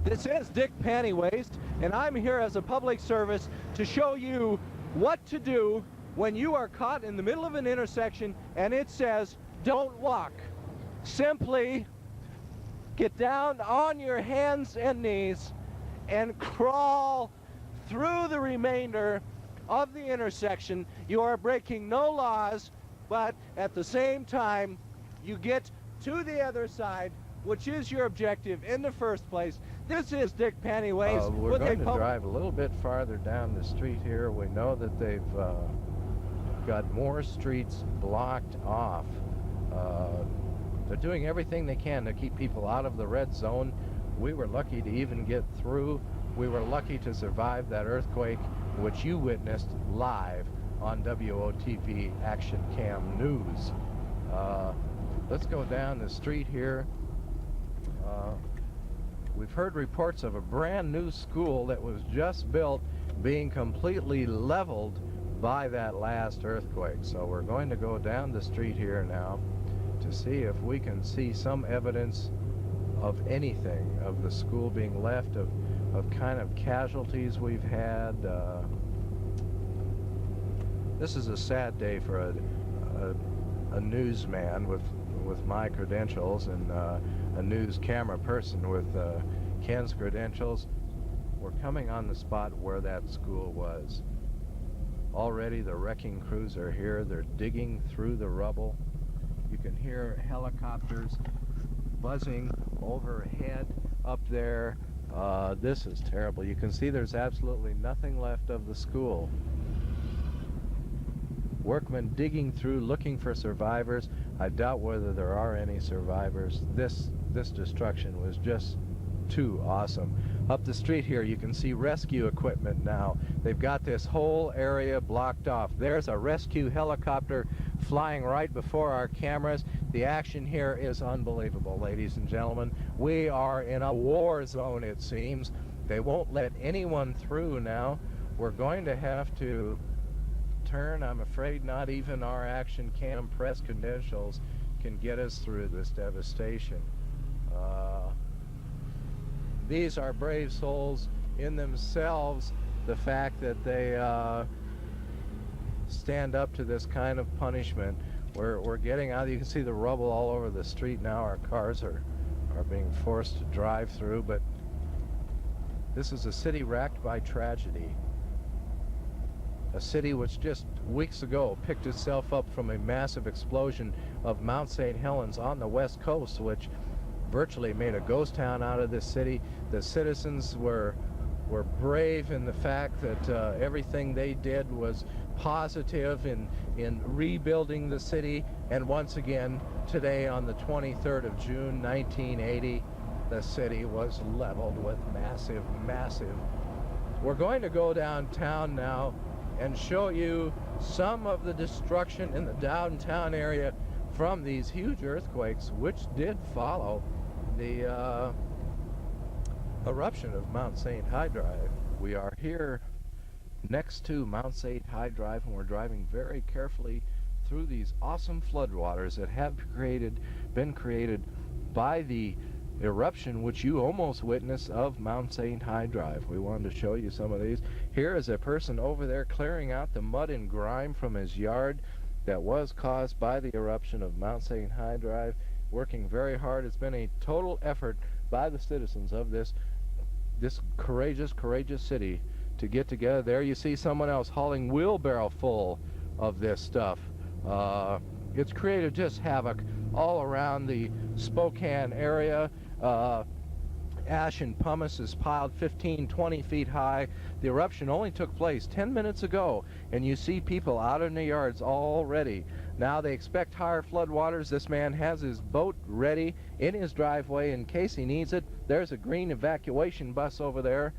This is Dick Pantywaist, and I'm here as a public service to show you what to do when you are caught in the middle of an intersection and it says, don't walk. Simply get down on your hands and knees and crawl through the remainder of the intersection. You are breaking no laws, but at the same time, you get to the other side, which is your objective in the first place. This is Dick Pantywaist. We're going to drive a little bit farther down the street here. We know that they've got more streets blocked off. They're doing everything they can to keep people out of the red zone. We were lucky to even get through. We were lucky to survive that earthquake, which you witnessed live on WOTV Action Cam News. Let's go down the street here. We've heard reports of a brand new school that was just built being completely leveled by that last earthquake. So we're going to go down the street here now to see if we can see some evidence of anything, of the school being left, of kind of casualties we've had. This is a sad day for a newsman with my credentials and a news camera person with Ken's credentials. We're coming on the spot where that school was. Already the wrecking crews are here. They're digging through the rubble. You can hear helicopters buzzing overhead up there. This is terrible. You can see there's absolutely nothing left of the school. Workmen digging through, looking for survivors. I doubt whether there are any survivors. This destruction was just too awesome. Up the street here you can see rescue equipment now. They've got this whole area blocked off. There's a rescue helicopter flying right before our cameras. The action here is unbelievable, ladies and gentlemen. We are in a war zone, it seems. They won't let anyone through now. We're going to have to turn. I'm afraid not even our action cam press credentials can get us through this devastation. These are brave souls in themselves. The fact that they stand up to this kind of punishment. We're getting out. You can see the rubble all over the street now. Our cars are being forced to drive through, but this is a city racked by tragedy. A city which just weeks ago picked itself up from a massive explosion of Mount St. Helens on the west coast, which virtually made a ghost town out of this city. The citizens were brave in the fact that everything they did was positive in rebuilding the city. And once again, today on the 23rd of June 1980, the city was leveled with massive. We're going to go downtown now and show you some of the destruction in the downtown area from these huge earthquakes which did follow the eruption of Mount St. Highdrive. We are here next to Mount St. Highdrive, and we're driving very carefully through these awesome floodwaters that have been created by the eruption which you almost witnessed of Mount St. Highdrive. We wanted to show you some of these. Here is a person over there clearing out the mud and grime from his yard that was caused by the eruption of Mount St. Highdrive, working very hard. It's been a total effort by the citizens of this courageous city to get together. There you see someone else hauling wheelbarrow full of this stuff. It's created just havoc all around the Spokane area. Ash and pumice is piled 15-20 feet high. The eruption only took place 10 minutes ago, and you see people out in the yards already. Now they expect higher floodwaters. This man has his boat ready in his driveway in case he needs it. There's a green evacuation bus over there.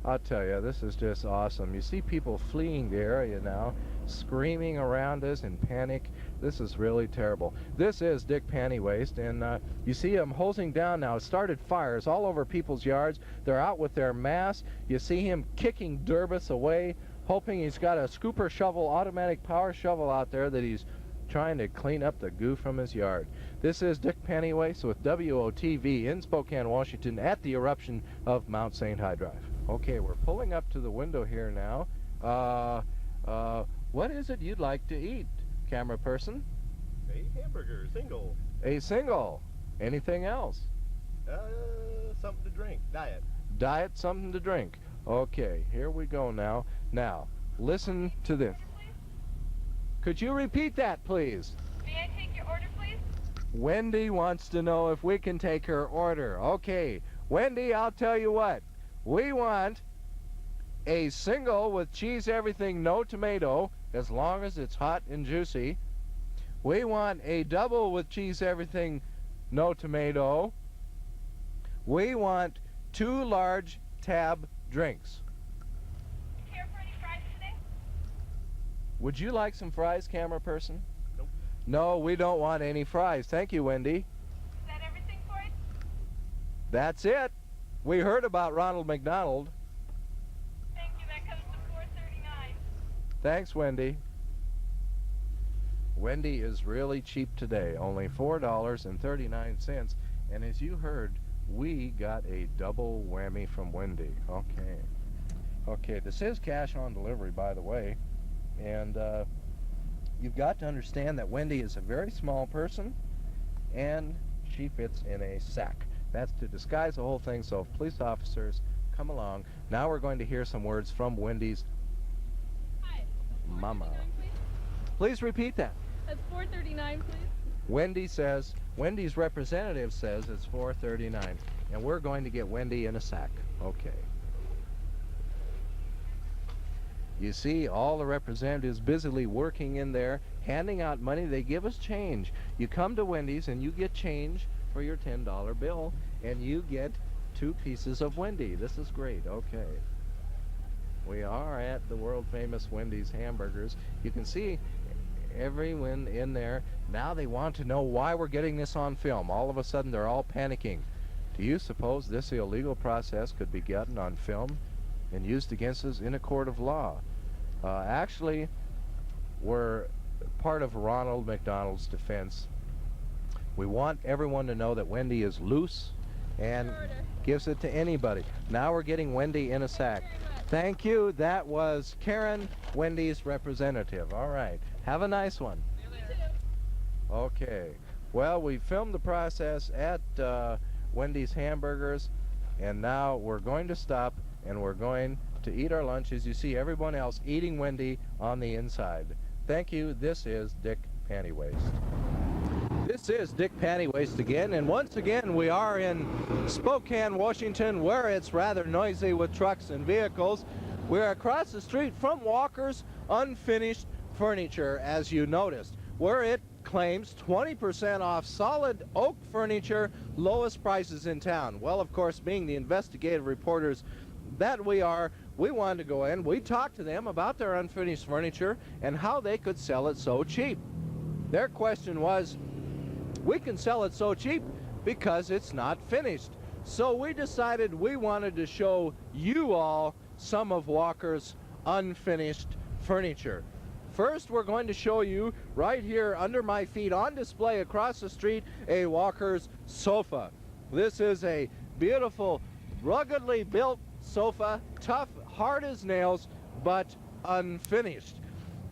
I'll tell you, this is just awesome. You see people fleeing the area now, screaming around us in panic. This is really terrible. This is Dick Pantywaist, and you see him hosing down now. It started fires all over people's yards. They're out with their masks. You see him kicking derbis away, hoping he's got a scooper shovel, automatic power shovel out there that he's trying to clean up the goo from his yard. This is Dick Pantywaist with WOTV in Spokane, Washington at the eruption of Mount St. Highdrive. Okay, we're pulling up to the window here now. What is it you'd like to eat, camera person? A hamburger, single. A single. Anything else? Something to drink. Diet. Diet, something to drink. Okay, here we go now. Now, listen to this. Could you repeat that, please? May I take your order, please? Wendy wants to know if we can take her order. Okay, Wendy, I'll tell you what. We want a single with cheese everything, no tomato, as long as it's hot and juicy. We want a double with cheese everything, no tomato. We want 2 large tab drinks. Care for any fries today? Would you like some fries, camera person? Nope. No, we don't want any fries. Thank you, Wendy. Is that everything for it? That's it. We heard about Ronald McDonald. Thank you. That comes to $4.39. Thanks, Wendy. Wendy is really cheap today, only $4.39. And as you heard, we got a double whammy from Wendy. Okay. Okay, this is cash on delivery, by the way. And you've got to understand that Wendy is a very small person, and she fits in a sack. That's to disguise the whole thing, so police officers, come along. Now we're going to hear some words from Wendy's Hi. mama. Please. Please repeat that. That's $4.39, please. Wendy says, Wendy's representative says it's $4.39, and we're going to get Wendy in a sack. Okay. You see all the representatives busily working in there, handing out money. They give us change. You come to Wendy's and you get change for your $10 bill, and you get 2 pieces of Wendy. This is great. Okay. We are at the world-famous Wendy's hamburgers. You can see everyone in there. Now they want to know why we're getting this on film. All of a sudden, they're all panicking. Do you suppose this illegal process could be gotten on film and used against us in a court of law? Actually, we're part of Ronald McDonald's defense. We want everyone to know that Wendy is loose and gives it to anybody. Now we're getting Wendy in a sack. Thank you. That was Karen, Wendy's representative. All right. Have a nice one. Okay. Well, we filmed the process at Wendy's Hamburgers, and now we're going to stop and we're going to eat our lunch as you see everyone else eating Wendy on the inside. Thank you. This is Dick Pantywaist. This is Dick Pantywaist again, and once again we are in Spokane, Washington, where it's rather noisy with trucks and vehicles. We're across the street from Walker's Unfinished Furniture, as you noticed, where it claims 20% off solid oak furniture, lowest prices in town. Well, of course, being the investigative reporters that we are, we wanted to go in. We talked to them about their unfinished furniture and how they could sell it so cheap. Their question was, we can sell it so cheap because it's not finished. So we decided we wanted to show you all some of Walker's unfinished furniture. First, we're going to show you right here under my feet on display across the street a Walker's sofa. This is a beautiful, ruggedly built sofa, tough, hard as nails, but unfinished.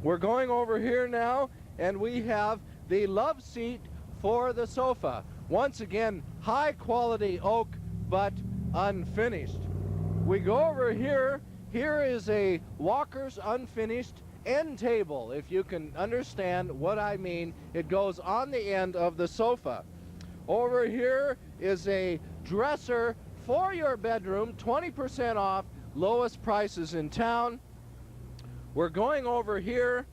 We're going over here now, and we have the love seat for the sofa. Once again, high quality oak, but unfinished. We go over here. Here is a Walker's unfinished end table, if you can understand what I mean. It goes on the end of the sofa. Over here is a dresser for your bedroom, 20% off, lowest prices in town. We're going over here.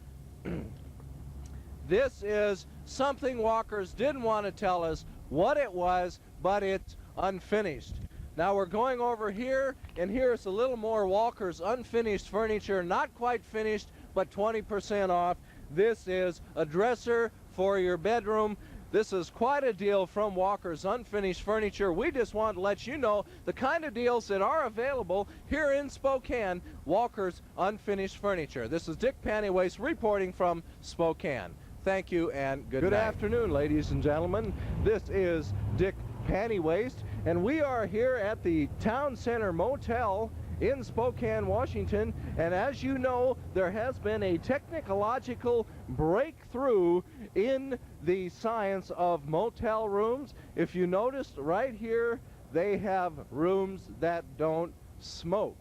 This is something Walker's didn't want to tell us what it was, but it's unfinished. Now we're going over here, and here's a little more Walker's unfinished furniture, not quite finished, but 20% off. This is a dresser for your bedroom. This is quite a deal from Walker's Unfinished Furniture. We just want to let you know the kind of deals that are available here in Spokane, Walker's Unfinished Furniture. This is Dick Pantywaist reporting from Spokane. Thank you and good Good night. afternoon, ladies and gentlemen. This is Dick Pantywaist, and we are here at the Town Center Motel in Spokane, Washington. And as you know, there has been a technological breakthrough in the science of motel rooms. If you noticed right here, they have rooms that don't smoke.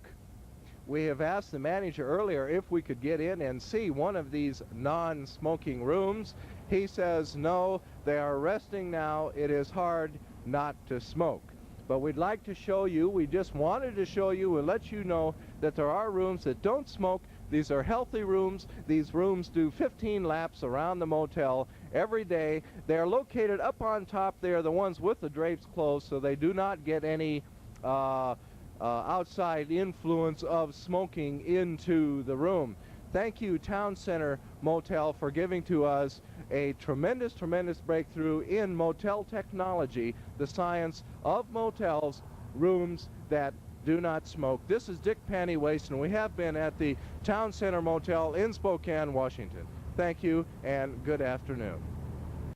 We have asked the manager earlier if we could get in and see one of these non-smoking rooms. He says no, they are resting now. It is hard not to smoke. But we'd like to show you, we just wanted to show you and let you know that there are rooms that don't smoke. These are healthy rooms. These rooms do 15 laps around the motel every day. They are located up on top. They are the ones with the drapes closed, so they do not get any outside influence of smoking into the room. Thank you, Town Center Motel, for giving to us a tremendous, tremendous breakthrough in motel technology, the science of motels, rooms that do not smoke. This is Dick Pantywaist, and we have been at the Town Center Motel in Spokane, Washington. Thank you, and good afternoon.